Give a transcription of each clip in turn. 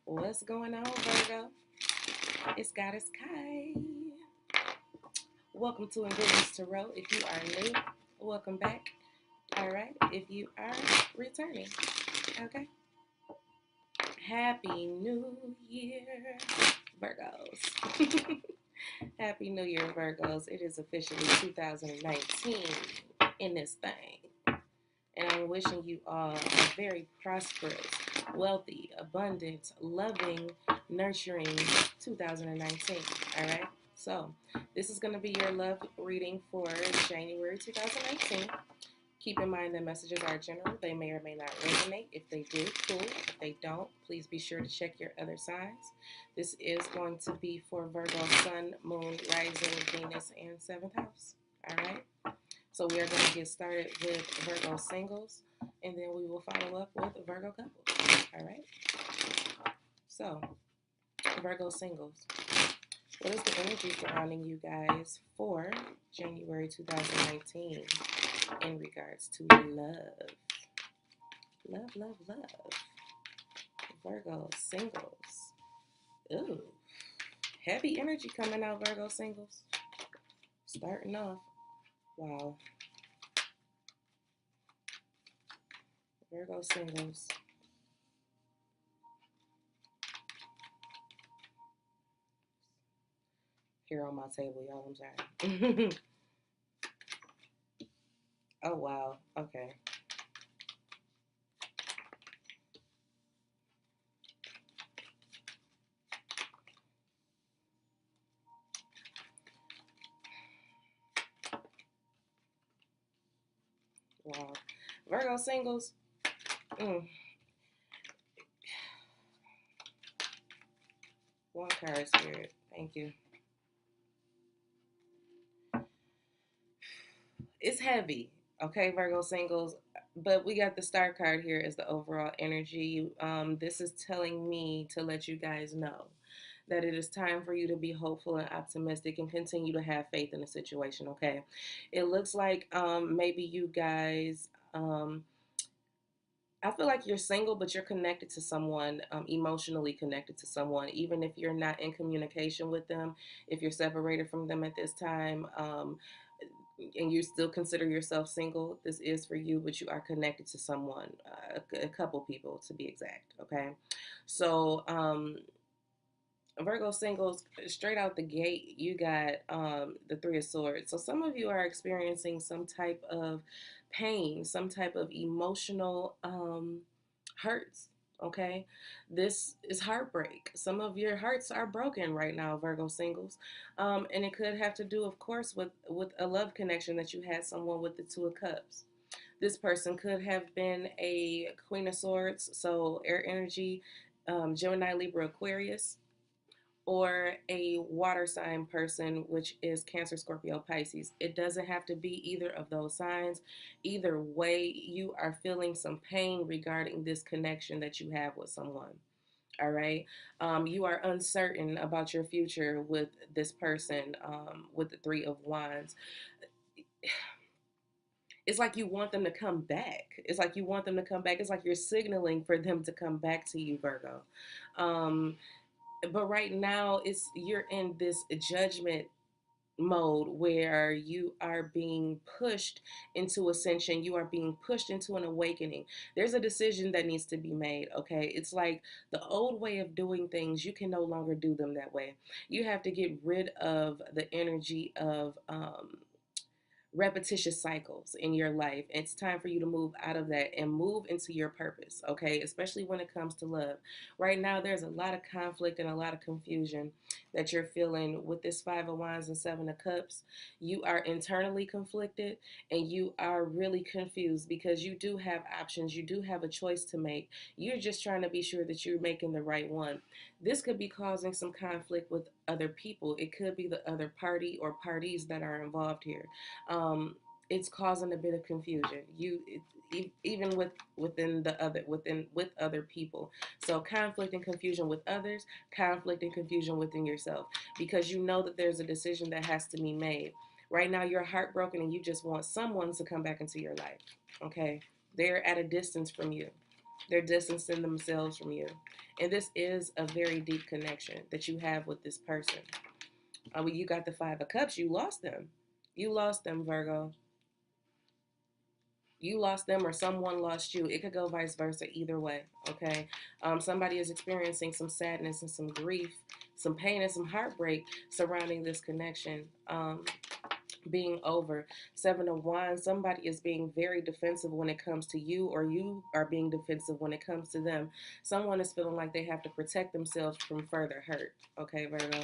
What's going on, Virgo? It's Goddess Kai. Welcome to Envisions Tarot. If you are new, welcome back. All right. If you are returning, okay. Happy New Year, Virgos. Happy New Year, Virgos. It is officially 2019 in this thing. And I'm wishing you all a very prosperous, wealthy, abundant, loving, nurturing 2019. All right. So, this is going to be your love reading for January 2019. Keep in mind that messages are general. They may or may not resonate. If they do, cool. If they don't, please be sure to check your other signs. This is going to be for Virgo, Sun, Moon, Rising, Venus, and 7th house. All right. So we are going to get started with Virgo singles, and then we will follow up with Virgo couples. All right. So, Virgo singles. What is the energy surrounding you guys for January 2019 in regards to love? Love, love, love. Virgo singles. Ooh. Heavy energy coming out, Virgo singles. Starting off. Wow. Virgo singles. Here on my table, y'all. I'm sorry. Oh, wow. Okay. Wow. Virgo singles. One card, Spirit. Thank you. It's heavy, okay, Virgo singles, but we got the star card here as the overall energy. This is telling me to let you guys know that it is time for you to be hopeful and optimistic and continue to have faith in the situation, okay? It looks like maybe you guys, I feel like you're single, but you're connected to someone, emotionally connected to someone, even if you're not in communication with them, if you're separated from them at this time. And you still consider yourself single, this is for you, but you are connected to someone, a couple people to be exact, okay? So, Virgo singles, straight out the gate, you got the Three of Swords. So some of you are experiencing some type of pain, some type of emotional hurts. Okay, this is heartbreak. Some of your hearts are broken right now, Virgo singles, and it could have to do, of course, with a love connection that you had someone with the Two of Cups. This person could have been a Queen of Swords, so air energy, Gemini, Libra, Aquarius, or a water sign person, which is Cancer, Scorpio, Pisces. It doesn't have to be either of those signs. Either way, you are feeling some pain regarding this connection that you have with someone. All right. You are uncertain about your future with this person, with the Three of Wands. It's like you want them to come back. It's like you want them to come back. It's like you're signaling for them to come back to you, Virgo. But right now you're in this judgment mode where you are being pushed into ascension, you are being pushed into an awakening. There's a decision that needs to be made, okay? It's like the old way of doing things, you can no longer do them that way. You have to get rid of the energy of repetitious cycles in your life. It's time for you to move out of that and move into your purpose, okay? Especially when it comes to love. Right now, there's a lot of conflict and a lot of confusion that you're feeling with this Five of Wands and Seven of Cups. You are internally conflicted and you are really confused because you do have options. You do have a choice to make. You're just trying to be sure that you're making the right one. This could be causing some conflict with other people. It could be the other party or parties that are involved here. It's causing a bit of confusion. Even within the other with other people. So conflict and confusion with others, conflict and confusion within yourself, because you know that there's a decision that has to be made. Right now, you're heartbroken and you just want someone to come back into your life. Okay, they're at a distance from you. They're distancing themselves from you. And this is a very deep connection that you have with this person. When you got the Five of Cups, you lost them. You lost them, Virgo. You lost them or someone lost you. It could go vice versa, either way, okay? Somebody is experiencing some sadness and some grief, some pain and some heartbreak surrounding this connection being over. Seven of Wands, somebody is being very defensive when it comes to you, or you are being defensive when it comes to them. Someone is feeling like they have to protect themselves from further hurt, okay, Virgo?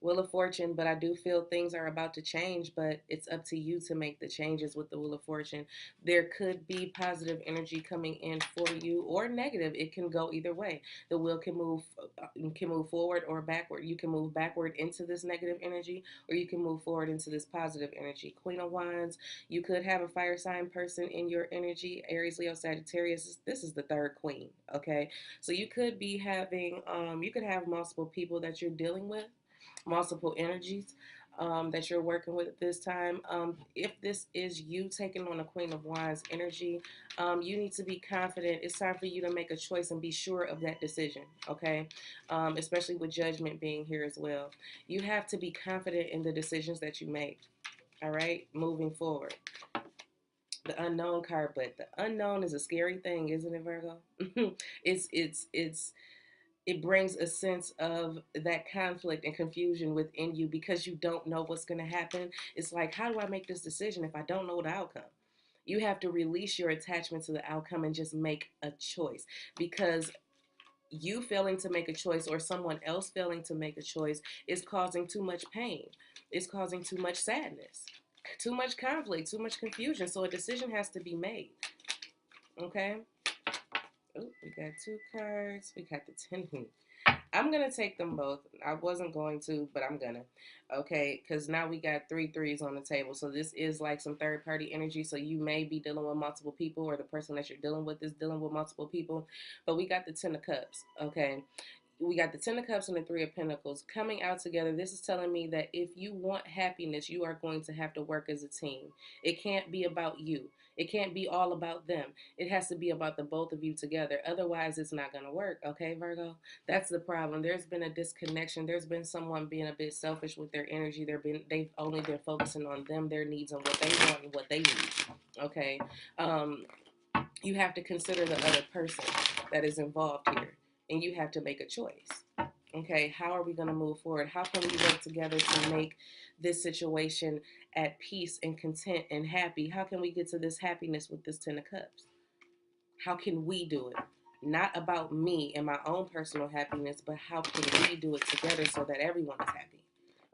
Wheel of Fortune, but I do feel things are about to change, but it's up to you to make the changes with the Wheel of Fortune. There could be positive energy coming in for you, or negative. It can go either way. The wheel can move forward or backward. You can move backward into this negative energy, or you can move forward into this positive energy. Queen of Wands, you could have a fire sign person in your energy. Aries, Leo, Sagittarius. This is the third queen, okay? So you could be having, you could have multiple people that you're dealing with, multiple energies that you're working with at this time. If this is you taking on a Queen of Wands energy, you need to be confident. It's time for you to make a choice and be sure of that decision, okay? Especially with Judgment being here as well. You have to be confident in the decisions that you make, all right? Moving forward. The unknown card, but the unknown is a scary thing, isn't it, Virgo? it's it brings a sense of that conflict and confusion within you because you don't know what's going to happen. It's like, how do I make this decision if I don't know the outcome? You have to release your attachment to the outcome and just make a choice, because you failing to make a choice or someone else failing to make a choice is causing too much pain. It's causing too much sadness, too much conflict, too much confusion. So a decision has to be made. Okay? Oh, we got two cards. We got the 10. I'm going to take them both. I wasn't going to, but I'm going to. Okay, because now we got 3 threes on the table. So this is like some third party energy. So you may be dealing with multiple people, or the person that you're dealing with is dealing with multiple people. But we got the 10 of Cups. Okay, we got the 10 of Cups and the 3 of Pentacles coming out together. This is telling me that if you want happiness, you are going to have to work as a team. It can't be about you. It can't be all about them. It has to be about the both of you together. Otherwise, it's not going to work. Okay, Virgo? That's the problem. There's been a disconnection. There's been someone being a bit selfish with their energy. They've only been focusing on them, their needs, and what they want and what they need. Okay? You have to consider the other person that is involved here, and you have to make a choice. Okay, how are we going to move forward? How can we work together to make this situation at peace and content and happy? How can we get to this happiness with this 10 of Cups? How can we do it? Not about me and my own personal happiness, but how can we do it together so that everyone is happy?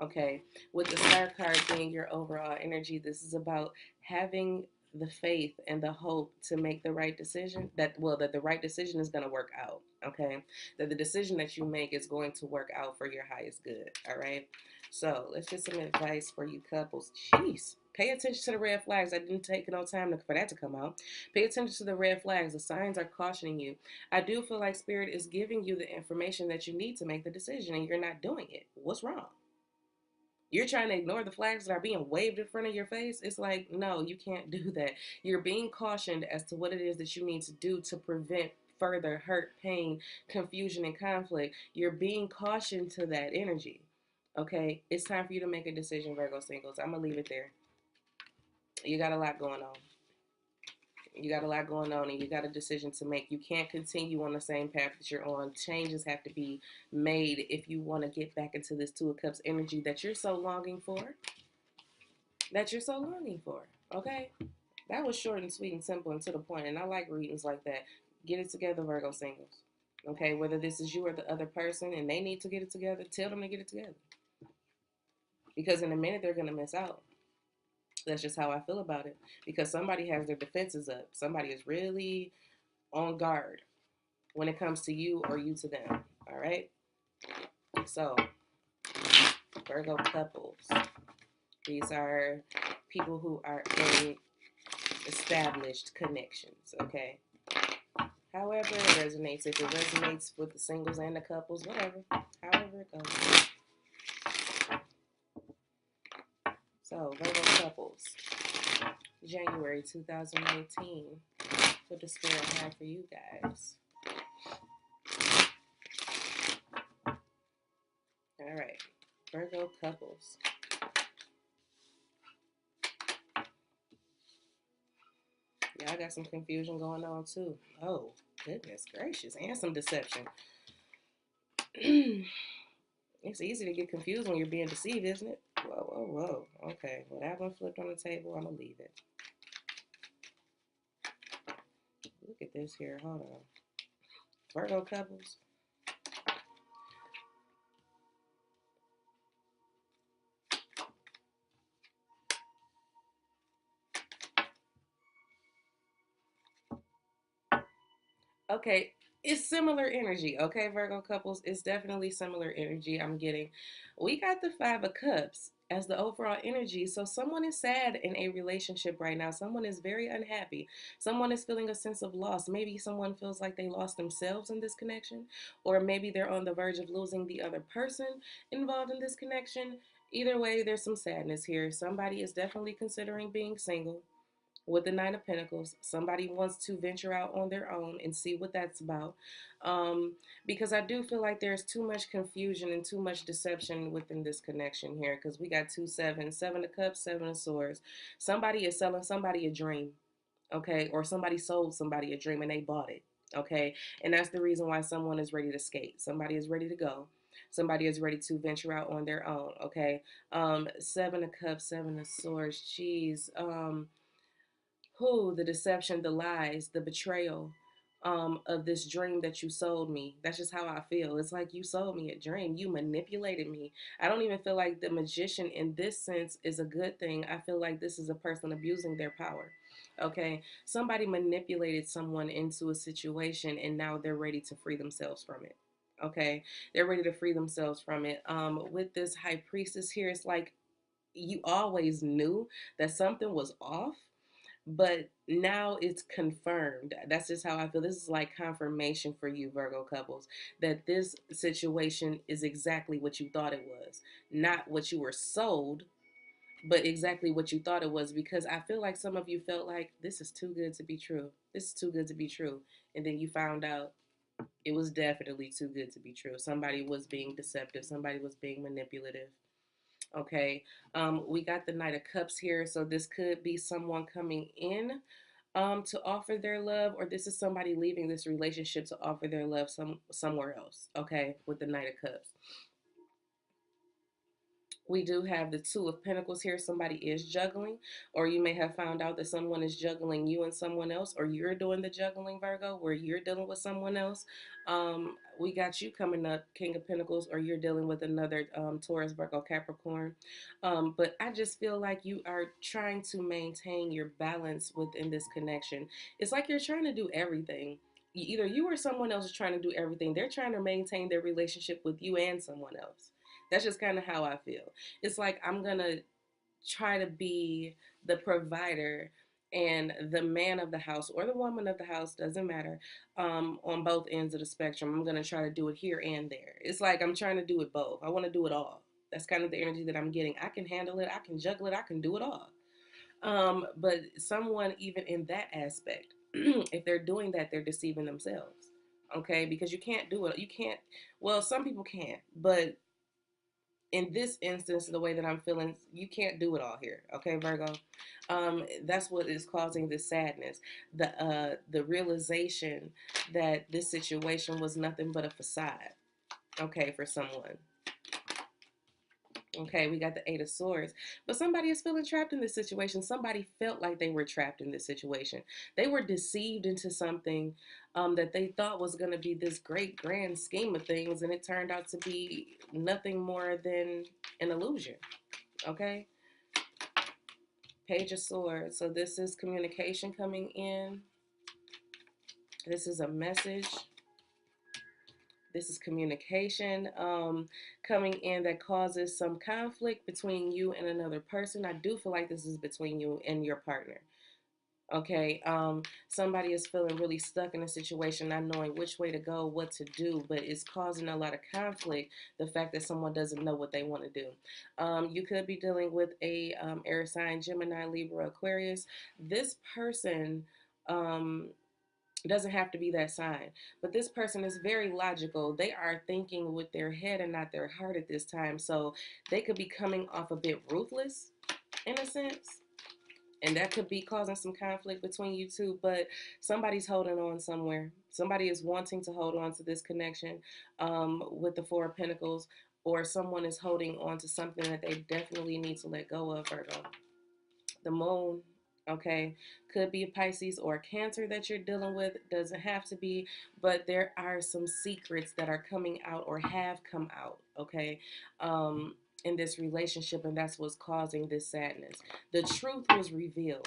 Okay, with the Star card being your overall energy, this is about having the faith and the hope to make the right decision, that the right decision is going to work out. Okay, that the decision that you make is going to work out for your highest good. All right, so let's get some advice for you couples. Jeez, pay attention to the red flags. I didn't take no time for that to come out. Pay attention to the red flags. The signs are cautioning you. I do feel like Spirit is giving you the information that you need to make the decision, and you're not doing it. What's wrong? You're trying to ignore the flags that are being waved in front of your face. It's like, no, you can't do that. You're being cautioned as to what it is that you need to do to prevent further hurt, pain, confusion, and conflict. You're being cautioned to that energy. Okay? It's time for you to make a decision, Virgo singles. I'm going to leave it there. You got a lot going on. You got a lot going on, and you got a decision to make. You can't continue on the same path that you're on. Changes have to be made if you want to get back into this 2 of Cups energy that you're so longing for. Okay? That was short and sweet and simple and to the point, and I like readings like that. Get it together, Virgo singles. Okay? Whether this is you or the other person and they need to get it together, tell them to get it together. Because in a minute, they're going to miss out. That's just how I feel about it. Because somebody has their defenses up. Somebody is really on guard when it comes to you or you to them. All right? So, Virgo couples. These are people who are in established connections, okay? However it resonates. If it resonates with the singles and the couples, whatever. However it goes. So, Virgo couples. January 2019. what the spirit had for you guys. All right, Virgo couples. Y'all got some confusion going on too. Oh, goodness gracious. And some deception. It's easy to get confused when you're being deceived, isn't it? Whoa, whoa, whoa. Okay, well, that one flipped on the table. I'm going to leave it. Look at this here. Hold on. Virgo couples. Okay, it's similar energy. Okay, Virgo couples, it's definitely similar energy I'm getting. We got the Five of Cups as the overall energy. So someone is sad in a relationship right now. Someone is very unhappy. Someone is feeling a sense of loss. Maybe someone feels like they lost themselves in this connection, or maybe they're on the verge of losing the other person involved in this connection. Either way, there's some sadness here. Somebody is definitely considering being single with the Nine of Pentacles. Somebody wants to venture out on their own and see what that's about. Because I do feel like there's too much confusion and too much deception within this connection here. Because we got 2-7, 7 of Cups, 7 of Swords. Somebody is selling somebody a dream, okay? Or somebody sold somebody a dream and they bought it, okay? And that's the reason why someone is ready to skate. Somebody is ready to go. Somebody is ready to venture out on their own, okay? 7 of Cups, 7 of Swords. Jeez. The deception, the lies, the betrayal of this dream that you sold me. That's just how I feel. It's like you sold me a dream. You manipulated me. I don't even feel like the magician in this sense is a good thing. I feel like this is a person abusing their power. Okay, somebody manipulated someone into a situation and now they're ready to free themselves from it. Okay, they're ready to free themselves from it. With this high priestess here, it's like you always knew that something was off, but now it's confirmed. That's just how I feel. This is like confirmation for you, Virgo couples, that this situation is exactly what you thought it was. Not what you were sold, but exactly what you thought it was. Because I feel like some of you felt like this is too good to be true. This is too good to be true. And then you found out it was definitely too good to be true. Somebody was being deceptive. Somebody was being manipulative. Okay, we got the Knight of Cups here, so this could be someone coming in to offer their love, or this is somebody leaving this relationship to offer their love somewhere else. Okay, with the Knight of Cups. We do have the Two of Pentacles here. Somebody is juggling, or you may have found out that someone is juggling you and someone else, or you're doing the juggling, Virgo, where you're dealing with someone else. We got you coming up, King of Pentacles, or you're dealing with another Taurus, Virgo, Capricorn. But I just feel like you are trying to maintain your balance within this connection. It's like you're trying to do everything. Either you or someone else is trying to do everything. They're trying to maintain their relationship with you and someone else. That's just kind of how I feel. It's like I'm going to try to be the provider and the man of the house or the woman of the house, doesn't matter, on both ends of the spectrum. I'm going to try to do it here and there. It's like I'm trying to do it both. I want to do it all. That's kind of the energy that I'm getting. I can handle it. I can juggle it. I can do it all. But someone, even in that aspect, if they're doing that, they're deceiving themselves. Okay, because you can't do it. You can't. Well, some people can't, but in this instance, the way that I'm feeling, you can't do it all here. Okay, Virgo. That's what is causing this sadness. The realization that this situation was nothing but a facade. Okay, for someone. Okay, we got the Eight of Swords. But somebody is feeling trapped in this situation. Somebody felt like they were trapped in this situation. They were deceived into something that they thought was going to be this great grand scheme of things, and it turned out to be nothing more than an illusion. Okay? Page of Swords. So this is communication coming in. This is a message. This is communication coming in that causes some conflict between you and another person. I do feel like this is between you and your partner. Okay, somebody is feeling really stuck in a situation, not knowing which way to go, what to do, but it's causing a lot of conflict, the fact that someone doesn't know what they want to do. You could be dealing with a air sign, Gemini, Libra, Aquarius. This person, It doesn't have to be that sign. But this person is very logical. They are thinking with their head and not their heart at this time. So they could be coming off a bit ruthless in a sense. And that could be causing some conflict between you two, but somebody's holding on somewhere. Somebody is wanting to hold on to this connection with the Four of Pentacles, or someone is holding on to something that they definitely need to let go of, Virgo. The moon, okay, could be a Pisces or a Cancer that you're dealing with. Doesn't have to be, but there are some secrets that are coming out or have come out, okay, in this relationship, and that's what's causing this sadness. The truth was revealed,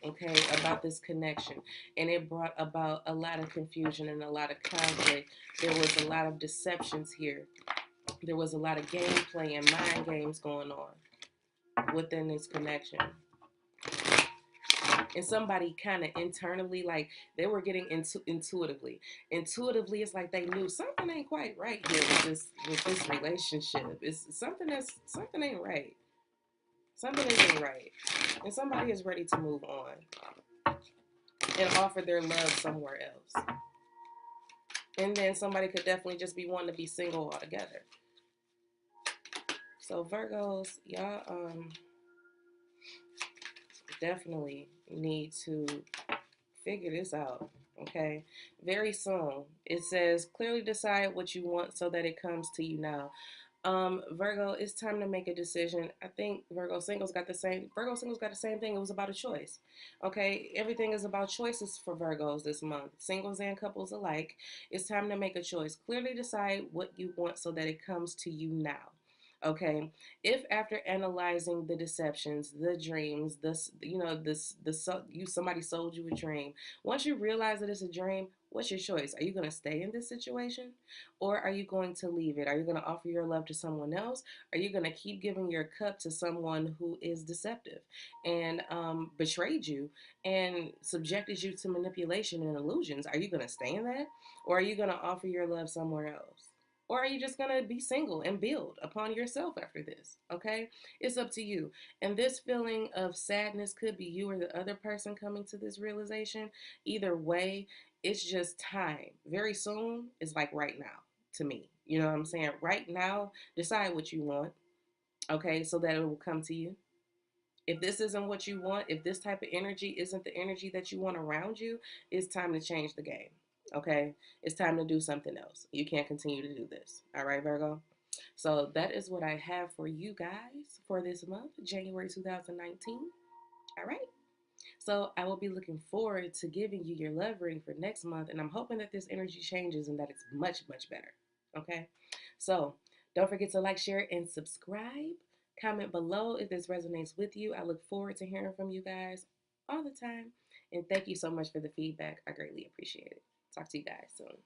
okay, about this connection, and it brought about a lot of confusion and a lot of conflict. There was a lot of deceptions here. There was a lot of gameplay and mind games going on within this connection. And somebody kind of internally, like they were getting intuitively. Intuitively, it's like they knew something ain't quite right here with this relationship. It's something ain't right. Something isn't right, and somebody is ready to move on and offer their love somewhere else. And then somebody could definitely just be wanting to be single altogether. So Virgos, y'all definitely need to figure this out, okay? Very soon. It says, clearly decide what you want so that it comes to you now. Virgo, it's time to make a decision. I think Virgo singles got the same. Virgo singles got the same thing. It was about a choice. Okay, everything is about choices for Virgos this month. Singles and couples alike. It's time to make a choice. Clearly decide what you want so that it comes to you now. Okay, if after analyzing the deceptions, the dreams, this somebody sold you a dream. Once you realize that it's a dream, what's your choice? Are you going to stay in this situation, or are you going to leave it? Are you going to offer your love to someone else? Are you going to keep giving your cup to someone who is deceptive and betrayed you and subjected you to manipulation and illusions? Are you going to stay in that, or are you going to offer your love somewhere else? Or are you just going to be single and build upon yourself after this? Okay? It's up to you. And this feeling of sadness could be you or the other person coming to this realization. Either way, it's just time. Very soon is like right now to me. You know what I'm saying? Right now, decide what you want, okay, so that it will come to you. If this isn't what you want, if this type of energy isn't the energy that you want around you, it's time to change the game. Okay? It's time to do something else. You can't continue to do this. All right, Virgo? So that is what I have for you guys for this month, January 2019. All right? So I will be looking forward to giving you your love reading for next month, and I'm hoping that this energy changes and that it's much, much better. Okay? So don't forget to like, share, and subscribe. Comment below if this resonates with you. I look forward to hearing from you guys all the time. And thank you so much for the feedback. I greatly appreciate it. Talk to you guys soon.